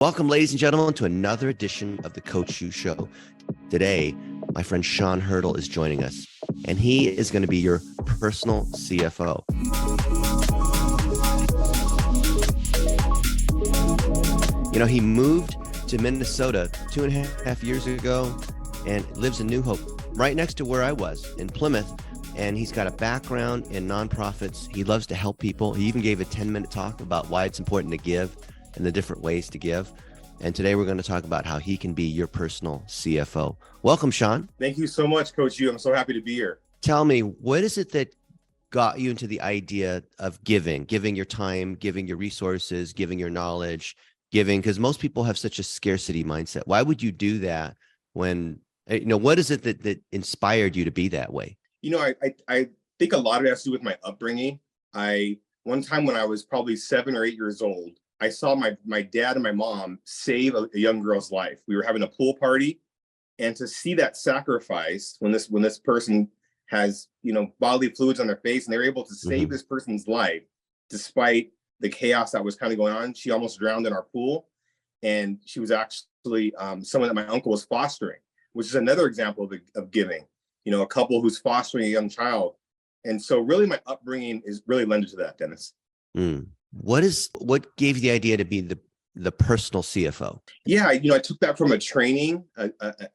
Welcome, ladies and gentlemen, to another edition of the Coach U Show. Today, my friend Sean Hurd is joining us, and he is going to be your personal CFO. You know, he moved to Minnesota 2.5 years ago and lives in New Hope, right next to where I was in Plymouth. And he's got a background in nonprofits. He loves to help people. He even gave a 10-minute talk about why it's important to give and the different ways to give. And today we're going to talk about how he can be your personal CFO. Welcome, Sean. Thank you so much, Coach U. I'm so happy to be here. Tell me, what is it that got you into the idea of giving your time, giving your resources, giving your knowledge, because most people have such a scarcity mindset. Why would you do that when, what is it that inspired you to be that way? I think a lot of it has to do with my upbringing. One time when I was probably 7 or 8 years old, I saw my dad and my mom save a young girl's life. We were having a pool party, and to see that sacrifice when this person has, bodily fluids on their face and they're able to save this person's life despite the chaos that was kind of going on. She almost drowned in our pool, and she was actually someone that my uncle was fostering, which is another example of giving. A couple who's fostering a young child. And so really my upbringing is really lended to that, Dennis. What gave you the idea to be the personal CFO? Yeah, I took that from a training.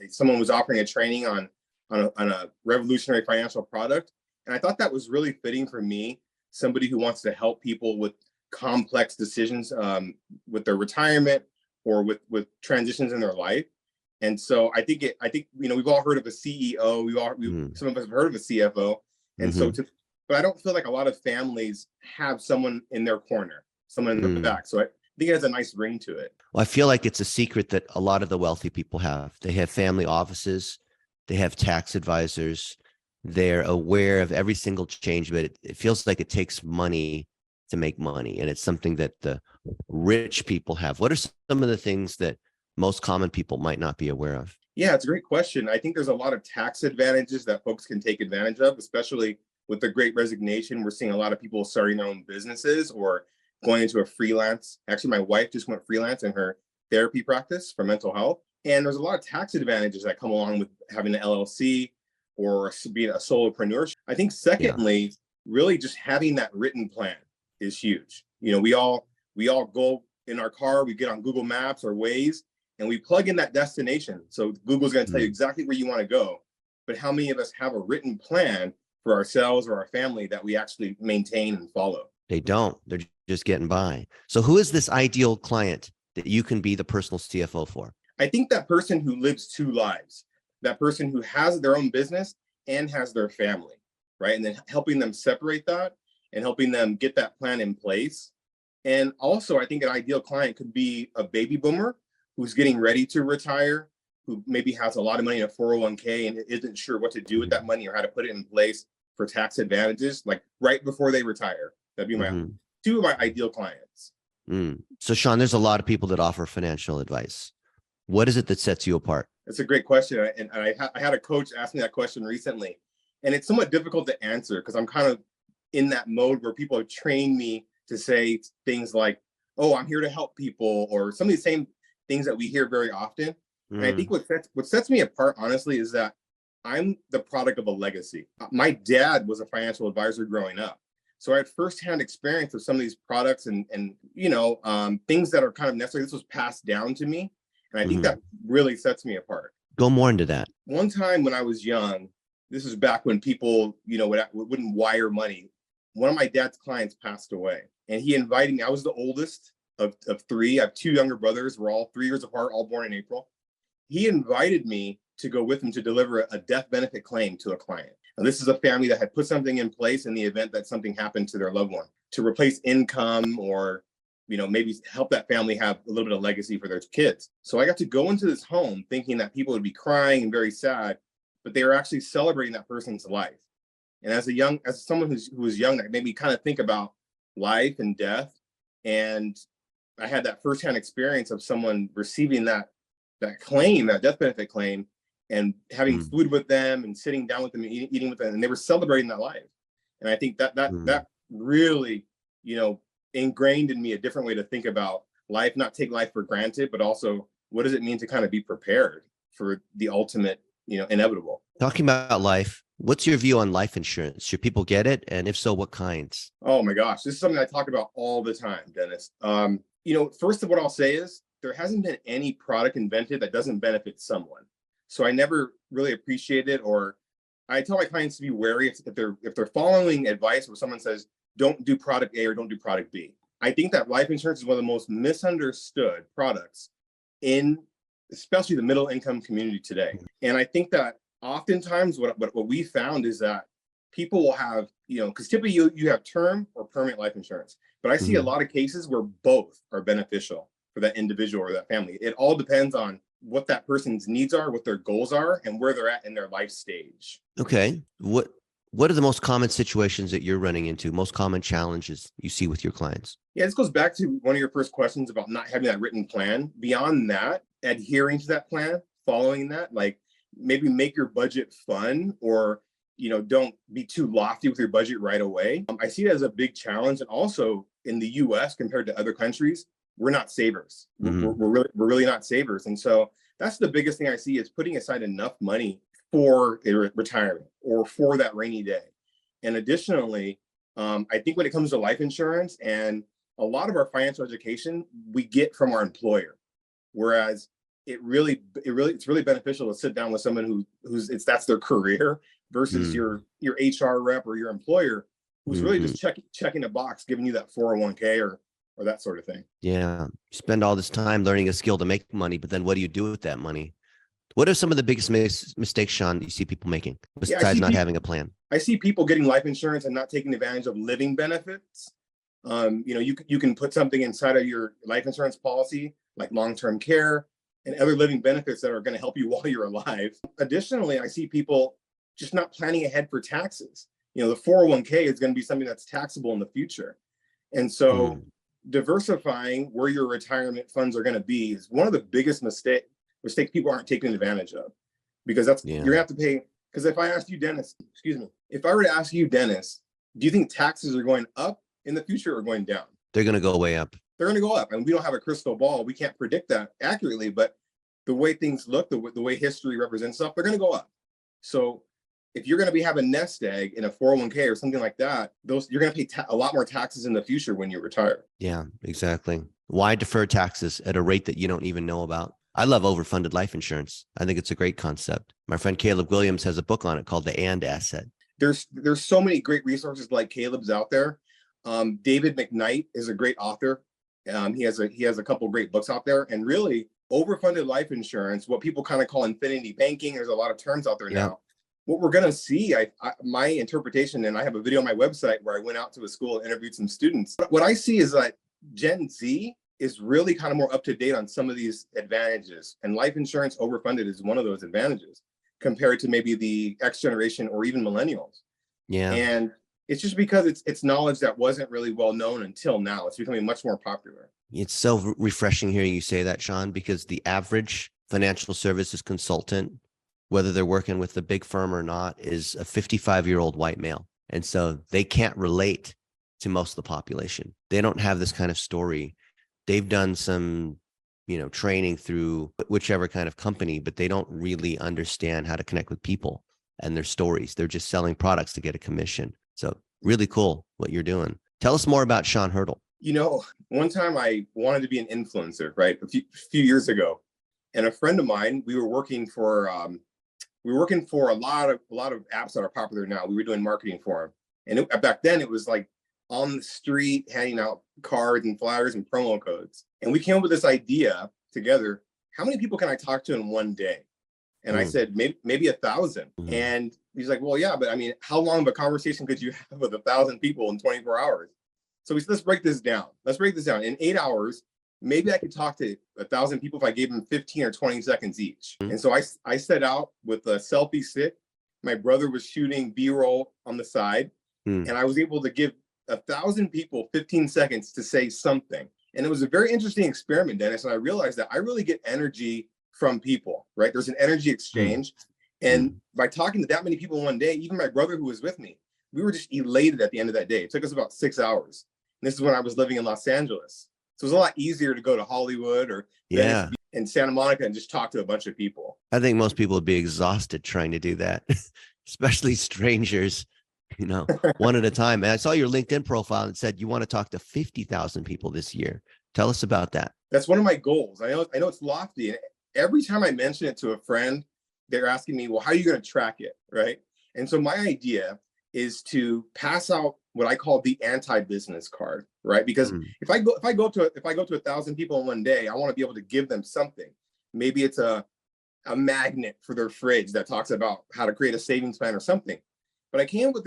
Someone was offering a training on a revolutionary financial product. And I thought that was really fitting for me, somebody who wants to help people with complex decisions with their retirement or with transitions in their life. And so I think we've all heard of a CEO. Some of us have heard of a CFO. And but I don't feel like a lot of families have someone in their corner, someone in the back. So I think it has a nice ring to it. Well, I feel like it's a secret that a lot of the wealthy people have. They have family offices, they have tax advisors, they're aware of every single change, but it feels like it takes money to make money. And it's something that the rich people have. What are some of the things that most common people might not be aware of? Yeah, it's a great question. I think there's a lot of tax advantages that folks can take advantage of, especially with the Great Resignation. We're seeing a lot of people starting their own businesses or going into a freelance. Actually, my wife just went freelance in her therapy practice for mental health. And there's a lot of tax advantages that come along with having an LLC or being a solopreneur. I think secondly, really just having that written plan is huge. We all go in our car, we get on Google Maps or Waze, and we plug in that destination. So Google's going to tell you exactly where you want to go. But how many of us have a written plan for ourselves or our family that we actually maintain and follow? They don't. They're just getting by. So who is this ideal client that you can be the personal CFO for? I think that person who lives two lives, that person who has their own business and has their family, right? And then helping them separate that and helping them get that plan in place. And also, I think an ideal client could be a baby boomer who's getting ready to retire, who maybe has a lot of money in a 401k and isn't sure what to do with that money or how to put it in place for tax advantages, like right before they retire. That'd be my two of my ideal clients. So Sean, there's a lot of people that offer financial advice. What is it that sets you apart? That's a great question. And I had a coach ask me that question recently, and it's somewhat difficult to answer because I'm kind of in that mode where people have trained me to say things like, oh, I'm here to help people, or some of the same things that we hear very often. And I think what sets me apart, honestly, is that I'm the product of a legacy. My dad was a financial advisor growing up. So I had firsthand experience of some of these products and things that are kind of necessary. This was passed down to me. And I think that really sets me apart. Go more into that. One time when I was young, this is back when people, wouldn't wire money. One of my dad's clients passed away, and he invited me. I was the oldest of three. I have two younger brothers. We're all 3 years apart, all born in April. He invited me to go with him to deliver a death benefit claim to a client. And this is a family that had put something in place in the event that something happened to their loved one to replace income or, maybe help that family have a little bit of legacy for their kids. So I got to go into this home thinking that people would be crying and very sad, but they were actually celebrating that person's life. And as someone who was young, that made me kind of think about life and death. And I had that firsthand experience of someone receiving that claim, that death benefit claim, and having food with them and sitting down with them and eating with them, and they were celebrating that life. And I think that really, ingrained in me a different way to think about life, not take life for granted, but also what does it mean to kind of be prepared for the ultimate, inevitable. Talking about life, what's your view on life insurance? Should people get it? And if so, what kinds? Oh my gosh, this is something I talk about all the time, Dennis. First of what I'll say is there hasn't been any product invented that doesn't benefit someone. So I never really appreciate it, or I tell my clients to be wary if they're following advice where someone says, don't do product A or don't do product B. I think that life insurance is one of the most misunderstood products in especially the middle income community today. And I think that oftentimes what we found is that people will have, because typically you have term or permanent life insurance, but I see a lot of cases where both are beneficial for that individual or that family. It all depends on what that person's needs are, what their goals are, and where they're at in their life stage. Okay. What are the most common situations that you're running into, most common challenges you see with your clients? Yeah, this goes back to one of your first questions about not having that written plan. Beyond that, adhering to that plan, following that, like maybe make your budget fun, or don't be too lofty with your budget right away. I see it as a big challenge. And also in the US compared to other countries, we're not savers. We're really not savers. And so that's the biggest thing I see, is putting aside enough money for a retirement or for that rainy day. And additionally, I think when it comes to life insurance, and a lot of our financial education we get from our employer, whereas it's really beneficial to sit down with someone that's their career versus your HR rep or your employer who's really just checking a box, giving you that 401k or that sort of thing. Yeah. You spend all this time learning a skill to make money, but then what do you do with that money? What are some of the biggest mistakes, Sean, you see people making besides not having a plan? I see people getting life insurance and not taking advantage of living benefits. You can put something inside of your life insurance policy, like long-term care and other living benefits that are going to help you while you're alive. Additionally, I see people just not planning ahead for taxes. The 401k is going to be something that's taxable in the future. And so diversifying where your retirement funds are going to be is one of the biggest mistakes people aren't taking advantage of, because you're going to have to pay. Because if I asked you, Dennis, if I were to ask you, Dennis, do you think taxes are going up in the future or going down? They're going to go way up. They're going to go up. And we don't have a crystal ball. We can't predict that accurately, but the way things look, the way history represents stuff, they're going to go up. So if you're going to have a nest egg in a 401k or something like that, you're going to pay a lot more taxes in the future when you retire. Yeah, exactly. Why defer taxes at a rate that you don't even know about? I love overfunded life insurance. I think it's a great concept. My friend Caleb Williams has a book on it called The And Asset. There's so many great resources like Caleb's out there. David McKnight is a great author. He has a couple great books out there. And really, overfunded life insurance, what people kind of call infinity banking, there's a lot of terms out there now. What we're going to see, my interpretation, and I have a video on my website where I went out to a school and interviewed some students. What I see is that Gen Z is really kind of more up to date on some of these advantages, and life insurance overfunded is one of those advantages compared to maybe the X generation or even millennials. Yeah. And it's just because it's knowledge that wasn't really well known until now. It's becoming much more popular. It's so refreshing hearing you say that, Sean, because the average financial services consultant, whether they're working with a big firm or not, is a 55-year-old white male. And so they can't relate to most of the population. They don't have this kind of story. They've done some, training through whichever kind of company, but they don't really understand how to connect with people and their stories. They're just selling products to get a commission. So really cool what you're doing. Tell us more about Sean Hurd. One time I wanted to be an influencer, right? A few years ago, and a friend of mine, we were working for a lot of apps that are popular now. We were doing marketing for them, and back then it was like on the street handing out cards and flyers and promo codes. And we came up with this idea together: how many people can I talk to in one day? And I said, maybe 1,000. And he's like, well, yeah, but I mean, how long of a conversation could you have with 1,000 people in 24 hours? So we said, let's break this down. In 8 hours, maybe I could talk to 1,000 people if I gave them 15 or 20 seconds each. And so I set out with a selfie stick. My brother was shooting B-roll on the side. And I was able to give 1,000 people 15 seconds to say something. And it was a very interesting experiment, Dennis. And I realized that I really get energy from people, right? There's an energy exchange. And by talking to that many people in one day, even my brother who was with me, we were just elated at the end of that day. It took us about 6 hours. And this is when I was living in Los Angeles. So it's a lot easier to go to Hollywood or Venice Yeah. and Santa Monica and just talk to a bunch of people. I think most people would be exhausted trying to do that, especially strangers, one at a time. And I saw your LinkedIn profile and said you want to talk to 50,000 people this year. Tell us about that. That's one of my goals. I know it's lofty. And every time I mention it to a friend, they're asking me, well, how are you going to track it? Right. And so my idea is to pass out what I call the anti-business card, right? Because if I go to 1,000 people in one day, I want to be able to give them something. Maybe it's a magnet for their fridge that talks about how to create a savings plan or something. But I came up with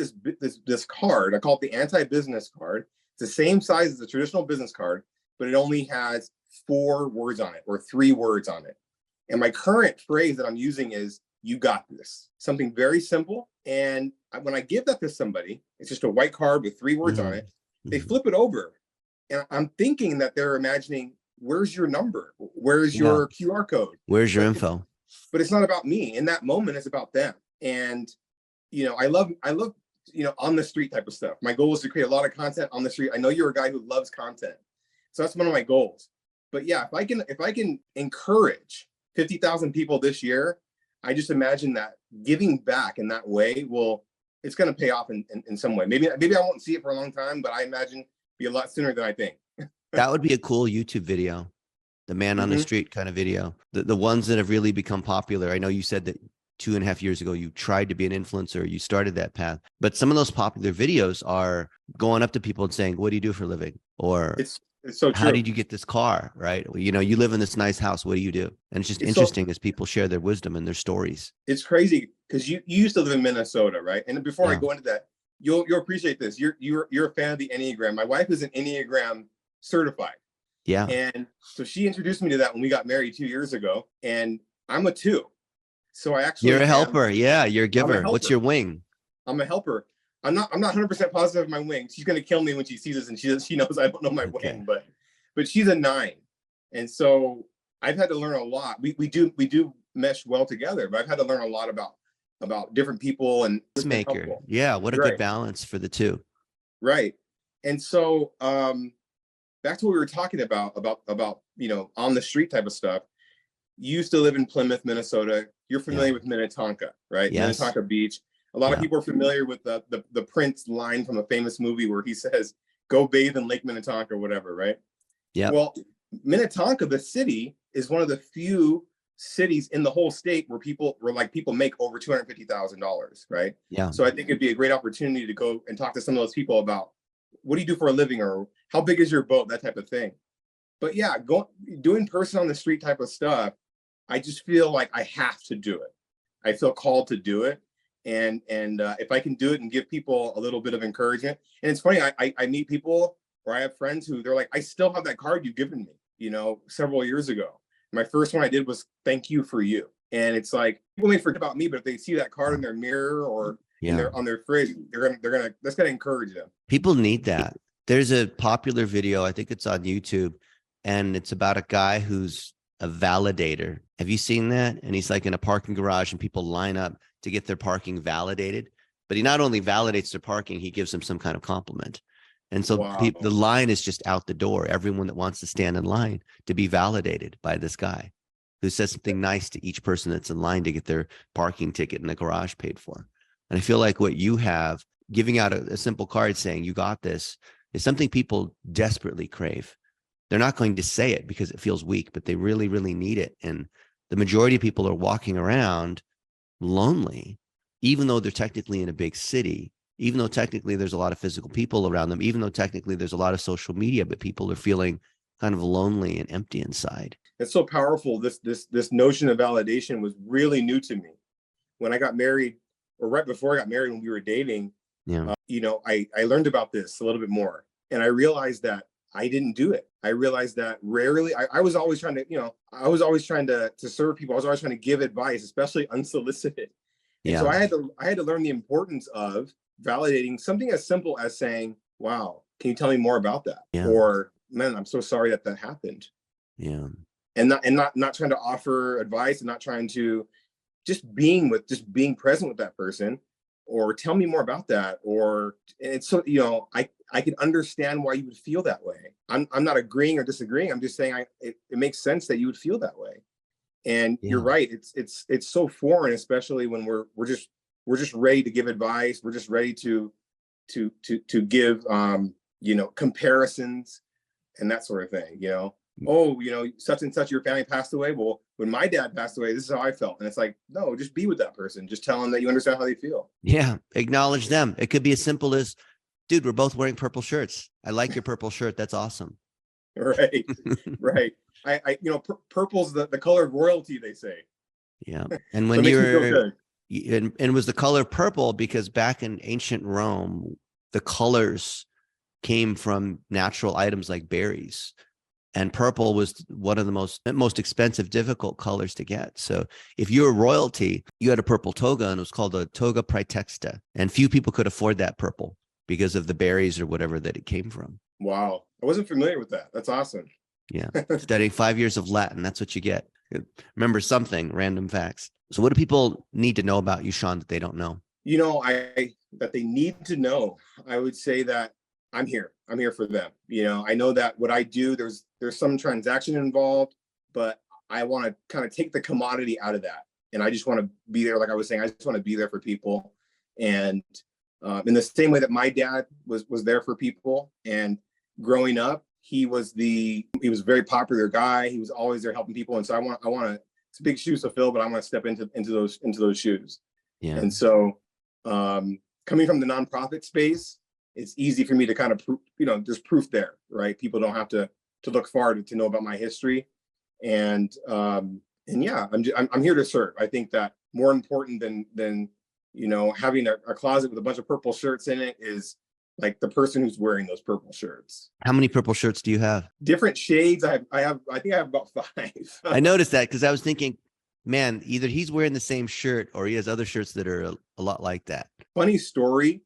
this card. I call it the anti-business card. It's the same size as the traditional business card, but it only has 4 words on it or 3 words on it. And my current phrase that I'm using is, you got this. Something very simple. And when I give that to somebody, it's just a white card with 3 words on it. They flip it over. And I'm thinking that they're imagining, where's your number? Where's your QR code? Where's your info? But it's not about me. In that moment, it's about them. And, I love, on the street type of stuff. My goal is to create a lot of content on the street. I know you're a guy who loves content. So that's one of my goals. But yeah, if I can encourage 50,000 people this year, I just imagine that giving back in that way it's going to pay off in some way. Maybe I won't see it for a long time, but I imagine be a lot sooner than I think. That would be a cool YouTube video. The man on the street kind of video. The ones that have really become popular. I know you said that 2.5 years ago, you tried to be an influencer, you started that path, but some of those popular videos are going up to people and saying, what do you do for a living? Or it's so true. How did you get this car? Right. You live in this nice house. What do you do? And it's just interesting as people share their wisdom and their stories. It's crazy because you used to live in Minnesota, right? And before I go into that, you'll appreciate this. You're a fan of the Enneagram. My wife is an Enneagram certified. Yeah. And so she introduced me to that when we got married 2 years ago. And I'm a 2. So You're a helper. Yeah. You're a giver. What's your wing? I'm a helper. I'm not 100% positive of my wing. She's going to kill me when she sees this, and she knows I don't know my wing, but she's a 9. And so I've had to learn a lot. We do mesh well together, but I've had to learn a lot about different people and maker. Yeah. What a good balance for the 2. Right. And so back to what we were talking about on the street type of stuff. You used to live in Plymouth, Minnesota. You're familiar with Minnetonka, right? Yes. Minnetonka Beach. A lot of people are familiar with the Prince line from a famous movie where he says, go bathe in Lake Minnetonka or whatever, right? Yeah. Well, Minnetonka, the city, is one of the few cities in the whole state where people make over $250,000, right? Yeah. So I think it'd be a great opportunity to go and talk to some of those people about, what do you do for a living, or how big is your boat, that type of thing. But yeah, doing person on the street type of stuff, I just feel like I have to do it. I feel called to do it. And if I can do it and give people a little bit of encouragement. And it's funny, I meet people, or I have friends who they're like, I still have that card you've given me, several years ago. My first one I did was thank you for you. And it's like, people may forget about me, but if they see that card in their mirror or on their fridge, that's gonna encourage them. People need that. There's a popular video, I think it's on YouTube, and it's about a guy who's a validator. Have you seen that? And he's like in a parking garage and people line up to get their parking validated. But he not only validates their parking, he gives them some kind of compliment. And so the line is just out the door. Everyone that wants to stand in line to be validated by this guy who says something nice to each person that's in line to get their parking ticket in the garage paid for. And I feel like what you have, giving out a simple card saying you got this, is something people desperately crave. They're not going to say it because it feels weak, but they really, really need it. And the majority of people are walking around lonely, even though they're technically in a big city, even though technically there's a lot of physical people around them, even though technically there's a lot of social media, but people are feeling kind of lonely and empty inside. It's so powerful. This notion of validation was really new to me. When I got married, or right before I got married, when we were dating, I learned about this a little bit more. And I realized that I didn't do it. I realized that rarely, I was always trying to, to serve people. I was always trying to give advice, especially unsolicited. And so I had to learn the importance of validating something as simple as saying, wow, can you tell me more about that? Or, man, I'm so sorry that happened. Yeah. And not trying to offer advice, and not trying to just being present with that person, or tell me more about that. Or it's so, I can understand why you would feel that way. I'm not agreeing or disagreeing. I'm just saying it makes sense that you would feel that way. And you're right. It's so foreign, especially when we're just ready to give advice. We're just ready to give comparisons and that sort of thing. Oh, such and such, your family passed away. Well, when my dad passed away, this is how I felt. And it's like, no, just be with that person. Just tell them that you understand how they feel. Yeah. Acknowledge them. It could be as simple as, dude, we're both wearing purple shirts. I like your purple shirt. That's awesome. Right. Right. Purple's the color of royalty, they say. Yeah. And when So and it was the color purple because back in ancient Rome, the colors came from natural items like berries. And purple was one of the most expensive, difficult colors to get. So if you were royalty, you had a purple toga, and it was called a toga praetexta. And few people could afford that purple because of the berries or whatever that it came from. Wow. I wasn't familiar with that. That's awesome. Yeah. Studying 5 years of Latin, that's what you get. Remember something, random facts. So what do people need to know about you, Sean, that they don't know? That they need to know, I would say that I'm here for them. I know that what I do, there's some transaction involved, but I want to kind of take the commodity out of that. And I just want to be there. Like I was saying, I just want to be there for people. And in the same way that my dad was there for people, and growing up, he was a very popular guy. He was always there helping people. And so I want to, it's big shoes to fill, but I want to step into those shoes. Yeah. And so coming from the nonprofit space, it's easy for me to kind of there's proof there, right? People don't have to look far to know about my history. And yeah, I'm here to serve. I think that more important than having a closet with a bunch of purple shirts in it is like the person who's wearing those purple shirts. How many purple shirts do you have? Different shades. I think I have about 5. I noticed that because I was thinking, man, either he's wearing the same shirt or he has other shirts that are a lot like that. Funny story.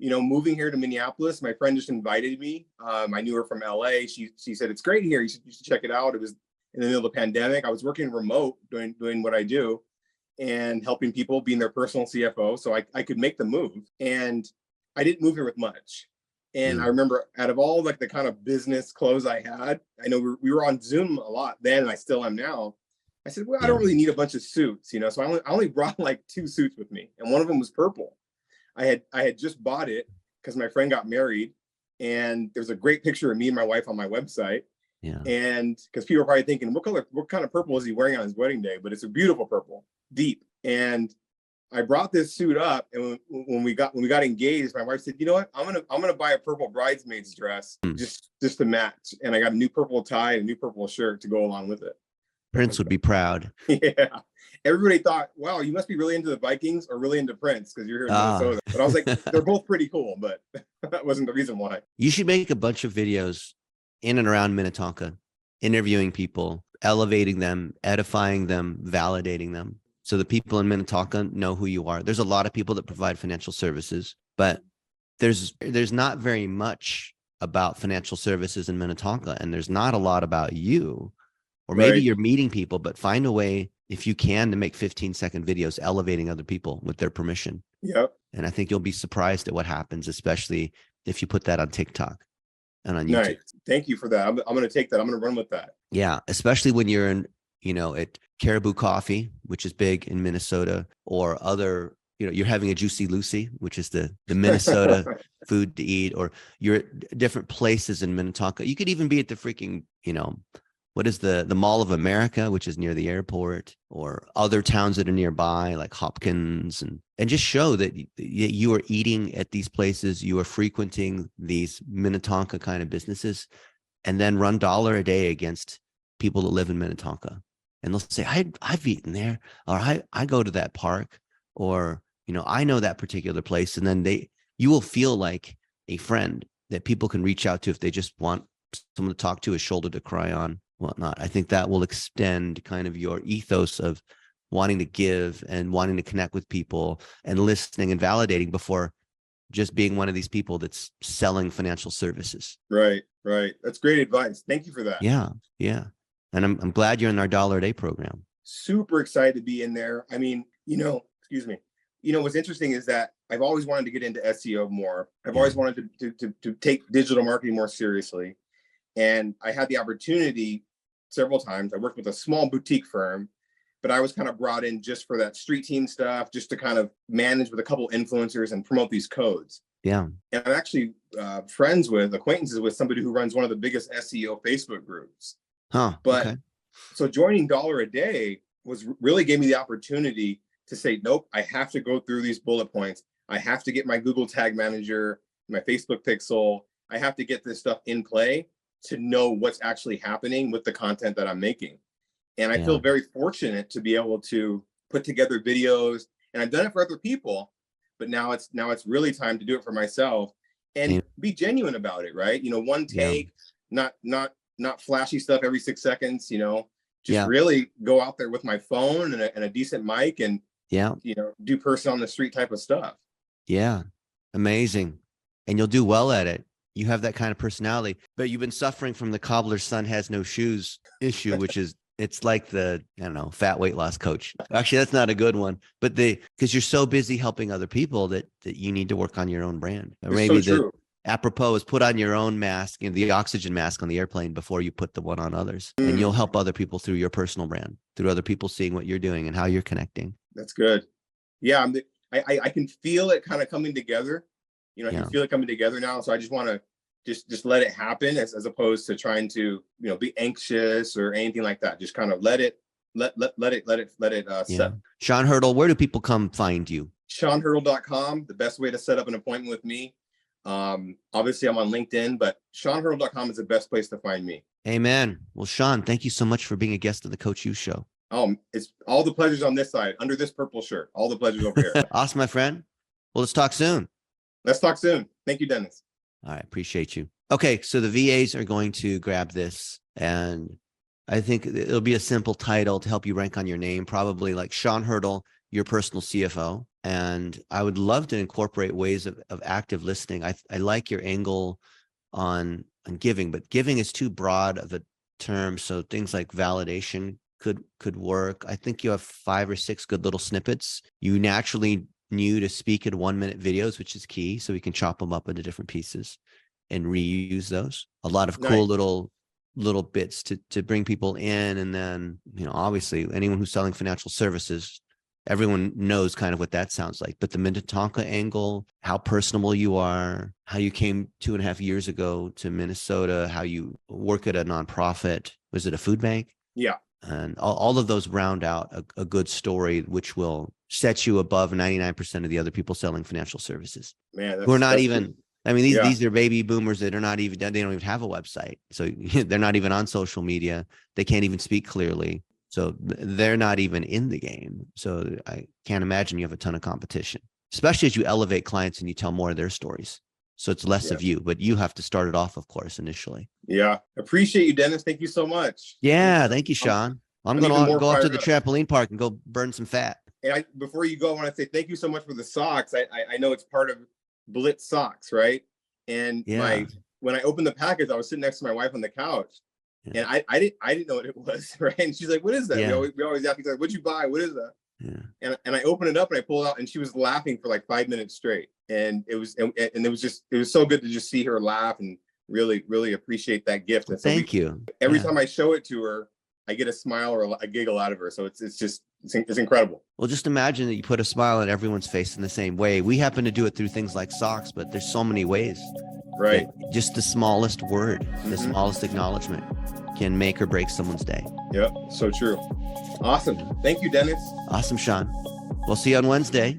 Moving here to Minneapolis, my friend just invited me. I knew her from LA. She said, it's great here. You should check it out. It was in the middle of the pandemic. I was working remote doing what I do and helping people, being their personal CFO. So I could make the move. And I didn't move here with much. And I remember out of all like the kind of business clothes I had, I know we were on Zoom a lot then, and I still am now. I said, well, I don't really need a bunch of suits, so I only brought like 2 suits with me. And one of them was purple. I had just bought it because my friend got married, and there's a great picture of me and my wife on my website. Yeah. And because people are probably thinking, what kind of purple is he wearing on his wedding day? But it's a beautiful purple, deep. And I brought this suit up, and when we got engaged, my wife said, "You know what? I'm gonna buy a purple bridesmaid's dress just to match." And I got a new purple tie and a new purple shirt to go along with it. Prince would be proud. Yeah. Everybody thought, wow, you must be really into the Vikings or really into Prince because you're here in Minnesota. But I was like, they're both pretty cool, but that wasn't the reason why. You should make a bunch of videos in and around Minnetonka, interviewing people, elevating them, edifying them, validating them, so the people in Minnetonka know who you are. There's a lot of people that provide financial services, but there's not very much about financial services in Minnetonka, and there's not a lot about you. Or maybe you're meeting people, but find a way, if you can, to make 15-second videos elevating other people with their permission. Yep. And I think you'll be surprised at what happens, especially if you put that on TikTok and on YouTube. Nice. Thank you for that. I'm going to take that. I'm going to run with that. Yeah. Especially when you're in, at Caribou Coffee, which is big in Minnesota, or other, you're having a Juicy Lucy, which is the Minnesota food to eat, or you're at different places in Minnetonka. You could even be at the freaking, what is the Mall of America, which is near the airport, or other towns that are nearby, like Hopkins, and just show that you are eating at these places, you are frequenting these Minnetonka kind of businesses, and then run $1 a day against people that live in Minnetonka. And they'll say, I've eaten there, or I go to that park, or, I know that particular place. And then you will feel like a friend that people can reach out to if they just want someone to talk to, a shoulder to cry on, whatnot. I think that will extend kind of your ethos of wanting to give and wanting to connect with people and listening and validating before just being one of these people that's selling financial services. Right. That's great advice. Thank you for that. Yeah. And I'm glad you're in our $1 a day program. Super excited to be in there. I mean, excuse me. what's interesting is that I've always wanted to get into SEO more. I've always wanted to take digital marketing more seriously. And I had the opportunity several times. I worked with a small boutique firm, but I was kind of brought in just for that street team stuff, just to kind of manage with a couple influencers and promote these codes. Yeah. And I'm actually acquaintances with somebody who runs one of the biggest SEO Facebook groups. But okay. So joining Dollar a Day really gave me the opportunity to say, nope, I have to go through these bullet points. I have to get my Google Tag Manager, my Facebook Pixel. I have to get this stuff in play to know what's actually happening with the content that I'm making. And I feel very fortunate to be able to put together videos, and I've done it for other people, but now it's really time to do it for myself and be genuine about it, right? One take, not flashy stuff every 6 seconds, just really go out there with my phone and a decent mic and, do person on the street type of stuff. Yeah. Amazing. And you'll do well at it. You have that kind of personality, but you've been suffering from the cobbler's son has no shoes issue, which is, it's like the, I don't know, fat weight loss coach. Actually, that's not a good one, but because you're so busy helping other people that you need to work on your own brand. Or maybe apropos is put on your own mask, the oxygen mask on the airplane before you put the one on others. And you'll help other people through your personal brand, through other people seeing what you're doing and how you're connecting. That's good. Yeah. I can feel it kind of coming together. I can feel it coming together now. So I just want to just let it happen as opposed to trying to, be anxious or anything like that. Just kind of let it set. Sean Hurd, where do people come find you? SeanHurd.com, the best way to set up an appointment with me. Obviously I'm on LinkedIn, but SeanHurd.com is the best place to find me. Amen. Well, Sean, thank you so much for being a guest of the Coach U Show. It's all the pleasures on this side, under this purple shirt, all the pleasures over here. Awesome, my friend. Well, let's talk soon. Let's talk soon. Thank you, Dennis. All right. Appreciate you. Okay. So the VAs are going to grab this, and I think it'll be a simple title to help you rank on your name, probably like Sean Hurd, your personal CFO. And I would love to incorporate ways of active listening. I like your angle on giving, but giving is too broad of a term. So things like validation could work. I think you have 5 or 6 good little snippets. You naturally knew to speak in 1-minute videos, which is key. So we can chop them up into different pieces and reuse those. A lot of cool little bits to bring people in. And then, obviously anyone who's selling financial services, everyone knows kind of what that sounds like. But the Minnetonka angle, how personable you are, how you came 2.5 years ago to Minnesota, how you work at a nonprofit. Was it a food bank? Yeah. And all of those round out a good story, which will set you above 99% of the other people selling financial services. Man, who are not even, these are baby boomers that are not even, they don't even have a website. So they're not even on social media. They can't even speak clearly. So they're not even in the game. So I can't imagine you have a ton of competition, especially as you elevate clients and you tell more of their stories. So it's less of you, but you have to start it off, of course, initially. Yeah. Appreciate you, Dennis. Thank you so much. Yeah. Thank you, Sean. I'm going to go up to the trampoline park and go burn some fat. And before you go, I want to say thank you so much for the socks. I know it's part of Blitz Socks, right? And when I opened the package, I was sitting next to my wife on the couch, and I didn't know what it was, right? And she's like, "What is that?" We always ask each other, "What'd you buy? What is that?" Yeah. And I opened it up and I pulled it out, and she was laughing for like 5 minutes straight. And it was so good to just see her laugh and really appreciate that gift. And so thank you. Every time I show it to her, I get a smile or a giggle out of her. So it's incredible. Well, just imagine that you put a smile on everyone's face in the same way. We happen to do it through things like socks, but there's so many ways. Right. Just the smallest word, the smallest acknowledgement can make or break someone's day. Yep. So true. Awesome. Thank you, Dennis. Awesome, Sean. We'll see you on Wednesday.